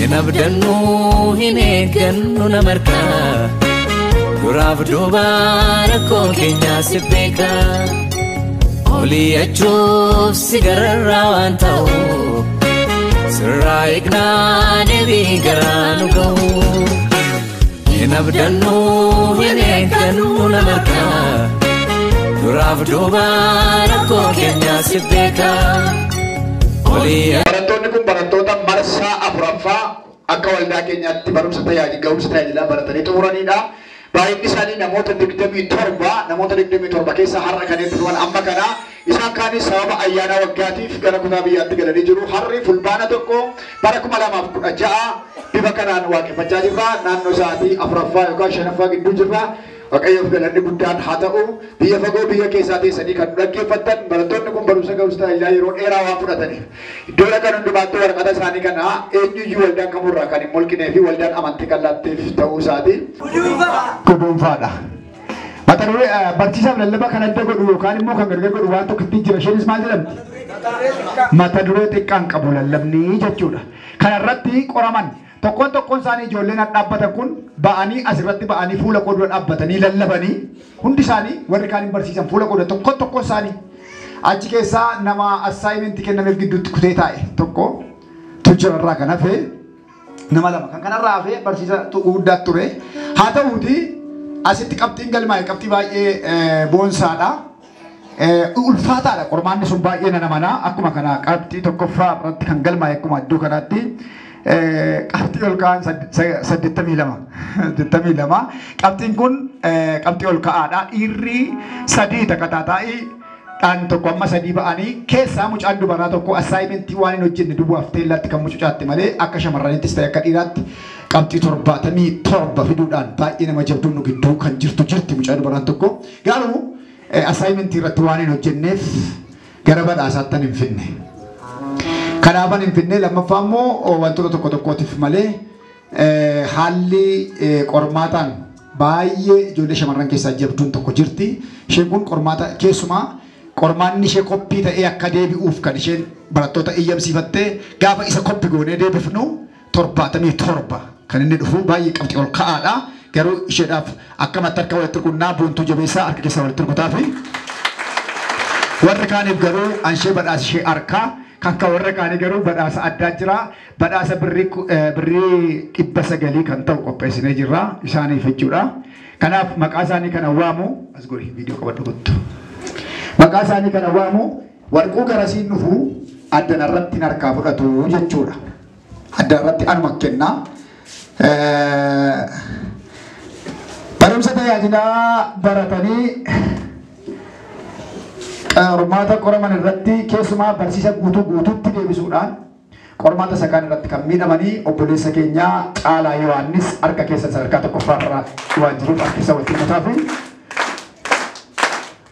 Hinabdannu hineeggannu namarka duraaf duubaan akkoo keenyaa si beeka olii achuuf si gararraa waan ta'u sirraa eegnaa deebii garaa nu ga'u hinabdannu hineeggannu namarka duraaf duubaan akkoo keenyaa si beeka barattoonni kun barattoota marsaa afuraffaa akka waldaa keenyaatti barumsa tajaajilaa baratanii xumuranidha. Baay'inni isaanii namoota 27 namoota 27 keessa har'a kan dhufan amma kana isaan kaanis sababa ayyaana waggaatiif gara kutaa biyyaatti galanii jiru. Harri fulbaana tokko bara 2016 bifa kanaan waaqeffachaa jirra. Naannoo sa'aatii afuraffaa yookaan shanaffaa gidduu jirra. Waaqayyoof galanni guddaan haa ta'u biyya fagoo biyya keessaa teessanii kan dhaggeeffattan barattoonni kun barumsa ga'umsa yeroo dheeraa waan fudhataniif iddoo dhaqan hundumaatti waraqata isaanii kana eenyuyyuu waldaan kamurraa kan hin molqinee fi waldaan amantii kallattiif ta'uu isaati. Kuduunfaadha. Mata duree barsiisaaf lallabaa kan adda godhu yookaan immoo kan gargar godhu waan tokko ittiin jira. Isheenis maal jedhamti? Mata duree xiqqaan qabu lallabni jechuudha. Kanarratti qoraman. Tokkoon isaanii ijoolleen dhaabbatan kun ba'anii asirratti ba'anii fuula qoduu dhaabbatanii lallabanii hundi isaanii warri kaan hin barsiisan fuula qoduu tokkoon isaanii achi keessaa nama assaayimentii kennameef gidduutti kutee taa'e tokko tujjirarraa kan hafe nama lama kan kanarraa hafe barsiisa guddaa ture haa ta'uuti asitti qabxiin galmaa'e qabxii baay'ee boonsaadha. Ulfaataadha qormaanni sun baay'ee nana manaa akkuma kana qabxii tokkoffaa irratti kan galmaa'e akkuma iddoo kanaatti. Qabxii ol ka'an 82 qabxiin kun qabxii ol ka'aadha dhiirri 3 takkataataa'ii dhaan tokko amma 3 ba'anii keessaa mucaan dubaraa tokko assaayimentii waan hin hojjenne duwwaaf teellaatti kan mucucaatti malee akka shamarraniittis ta'e akka dhiiraatti qabxii 77 fiduudhaan baay'ee nama jabduun nu gidduu kan jirti mucaa dubaraan tokko garuu assaayimentii irratti waan hin hojjenneef gara badhaasaatti hin finne. Kanaafan hin finne lammaffaa immoo wantoota tokkootiif malee haalli qormaataan baay'ee ijoollee shamarran keessaa jabduun tokko jirti. Isheen kun qormaata keessumaa qormaanni ishee koppii ta'ee akka deebi'uuf kan isheen barattoota iyyamsiifattee gaafa isa koppii goonee deebifnu 77 kan inni dhufu baay'ee qabxii ol ka'aadha. Garuu isheedhaaf akkamatti harka walitti rukunnaa boontuu jabeessaa harka keessa walitti rukutaa fi warri kaaniif garuu anshee badhaasa ishee harkaa. Kan warra kaanii garuu badhaasa addaa jira. Badhaasa birrii 900 kan ta'u qopheessinee jirra isaaniif jechuudha. Kanaaf maqaa isaanii kana waamu as godhi viidiyoo qabadhu guttu. Maqaa isaanii kana waamu warquu garasiin dhufu addan irratti harkaa fudhatu jechuudha. Addan irratti anuma kennaa. Barumsa tajaajilaa baratanii qormaata qoraman irratti keessumaa barsiisa guutuutti deebisuudhaan qormaata sakaan irratti kan miidhamanii obboleessa keenyaa Caalaa Yohaannis harka keessa sadarkaa tokkoffaa irraa waan jiruuf harka keessa walitti himataa fi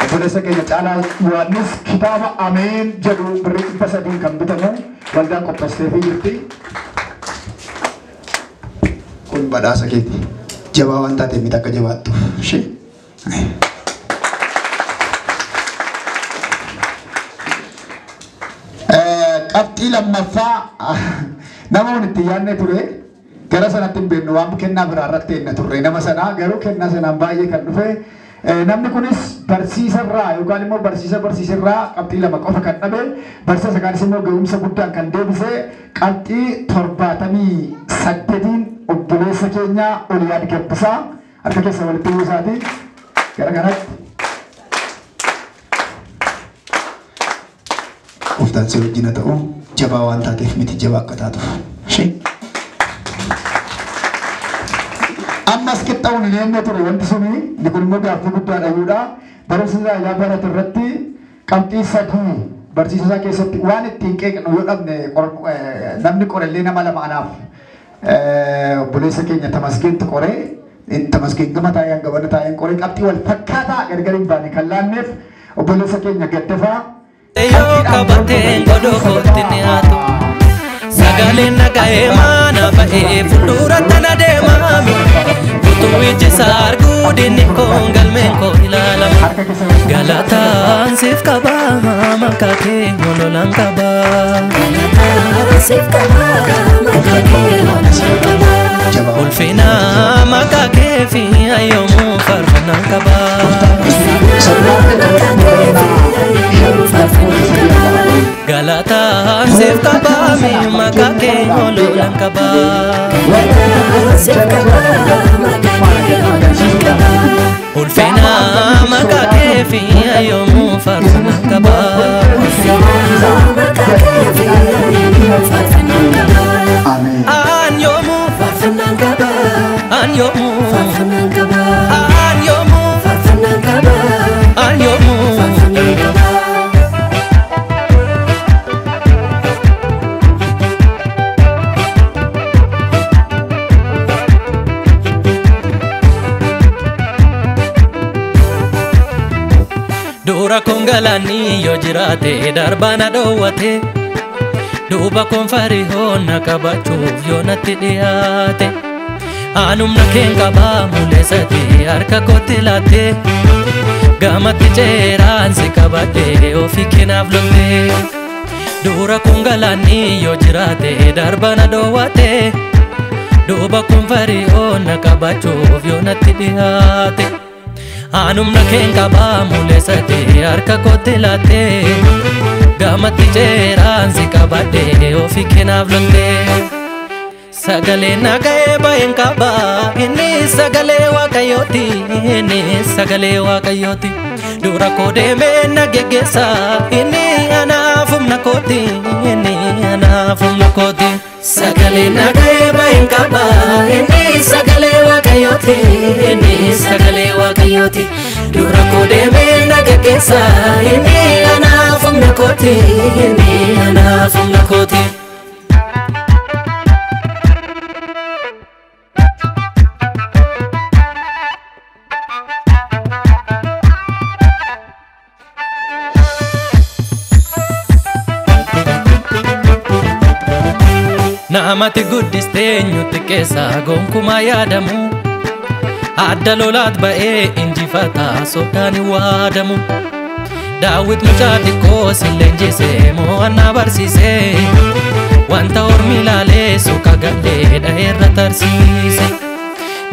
obboleessa keenya Caalaa Yohaannis kitaaba Ameen jedhu birrii 300 kan bitamu waldaan qopheessitee fi jirti. Kun badhaasa keeti jabaa waan taateef miti akka jabaattu ishee. Qabxii lammaffaa namoonni itti yaadne ture gara sanatti hin beeknu waan kennaa biraa irratti enne turre nama sanaa garuu kennaa sanaan baay'ee kan dhufe namni kunis barsiisarraa yookaan immoo barsiisarraa qabxii 2 qofa kan dhabe barsiisa sakaanis immoo ga'umsa guddaan kan deebise qabxii 78 obboleessa keenyaa Oliyaad Gabbisaa harka keessa walitti buusaati gara kanatti. Uftaan si wajjin ta'u jabaa waan taateef miti jabaa akka taatuuf. Ammas qixxaa'uun hin eenye ture wanti suni ni kun immoo gaaffii guddaa dhayuudha. Barumsa tajaajilaa barate irratti qabxii 3 barsiisa isaa keessatti waan ittiin qeeqnu yoo dhabne namni qorellee nama lama anaaf obboleessa keenya Tamasgeentu qoree Tamasgeen gama taa'een gabana taa'een qoree qabxii wal fakkaataa gargar hin baane kan laanneef obboleessa keenya Gaddafaa Yo kabateen godoo kootti haatu sagaleen nagahee maana ba'ee fuuldura tana deemaami utuu iji saarguu dinni koon galmeen koo ilaalama galataan siif qabaa maqaa kee ololaan qabaa galataan siif qabaa maqaa kee lolan qaba ulfina maqaa keefi yoomuu faarfannaan qaba an yoomuu faarfannaan qaba an yoomuu faarfannaan qaba an yoomuu faarfannaan qaba an yoomuu faarfannaan qaba dura kongalani yo jiraate darbana dhoowwate duuba kon farihoonna qabachuuf yoo natti dhiyaate aanumna keen qabaa mul'isate harka kootti laatte gamatti ceeraan si qabadhe ofii keenaaf lotte dura kongalani yo jiraate darbana dhoowwate duuba kon farihoonna qabachuuf yoo natti dhiyaate aanumna keen qabaa mul'isate harka kootti laatte gamatti ceeraan si qabadhe ofii keenaaf lotte sagalee nagahee baay'een qaba inni sagalee waaqayyooti inni sagalee waaqayyooti dura koo deemee na geggeessa inni anaaf humna kooti inni anaaf humna kooti sagalee nagahee baay'een qaba inni sagalee waaqayyooti inni sagalee waaqayyooti dura koo deemee na geggeessa inni anaaf humna kooti inni anaaf humna kooti namatti guddistee nyutti keessa gonkumaa yaadamu adda lolaat ba'ee injifata sodaan hin waadamu daawit mucaa xiqqoo leenjisee mo'annaa barsiisee wanta ormi ilaalee suuqa gadhee dhaheerra tarsiise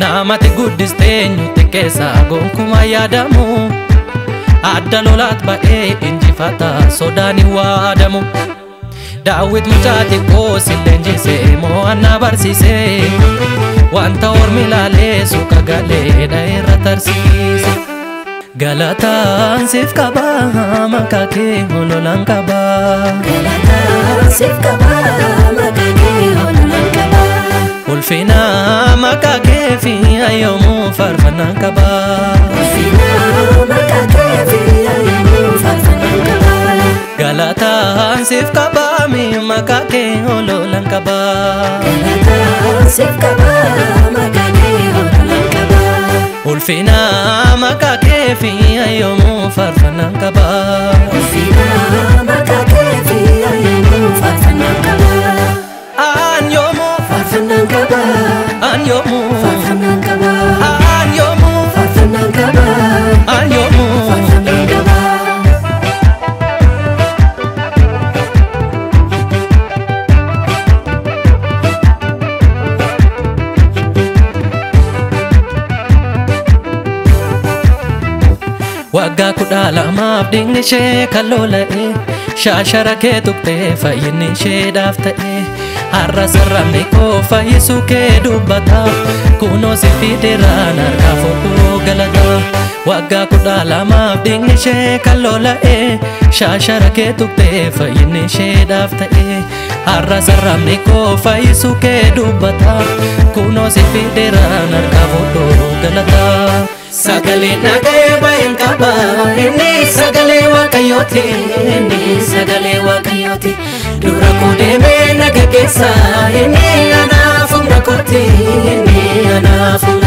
namatti guddistee nyutti keessa gonkumaa yaadamu adda lolaat ba'ee injifata sodaan hin waadamu daawit mucaa xiqqoo leenjisee mo'annaa barsiisee wanta ormi ilaalee suuqa gadhee dhaheerra tarsiise galataan siif qaba maqaa kee lolan qaba galataan siif qaba maqaa kee lolan qaba ulfina maqaa kee fi yoomuu faarfannaan qaba ulfina maqaa kee fi yoomuu faarfannaan qaba galataan siif qaba maqaa kee lolan qaba galataan siif qaba maqaa kee lolan qaba ulfina maqaa kee fi yoomuu faarfannaan qaba ulfina maqaa kee fi yoomuu faarfannaan qaba an yoomuu faarfannaan qaba an yoomuu faarfannaan qaba an yoomuu faarfannaan qaba an yoomuu faarfannaan qaba waggaa 12 dhiigni ishee kan lola'e shaashara kee tuqxee fayyinni isheedhaaf ta'e har'a sarramni koo fayyisuu kee dubbata kunoo si fideeraan harkaa fudhuu galata waggaa 12 dhiigni ishee kan lola'e shaashara kee tuqxee fayyinni isheedhaaf ta'e har'a sarramni koo fayyisuu kee dubbata kunoo si fideeraan harkaa fudhuu galata sagalee nagahee baay'een qaba inni sagalee waaqayyooti inni sagalee waaqayyooti dura koo deemee na geggeessa inni anaaf humna kooti inni anaaf humna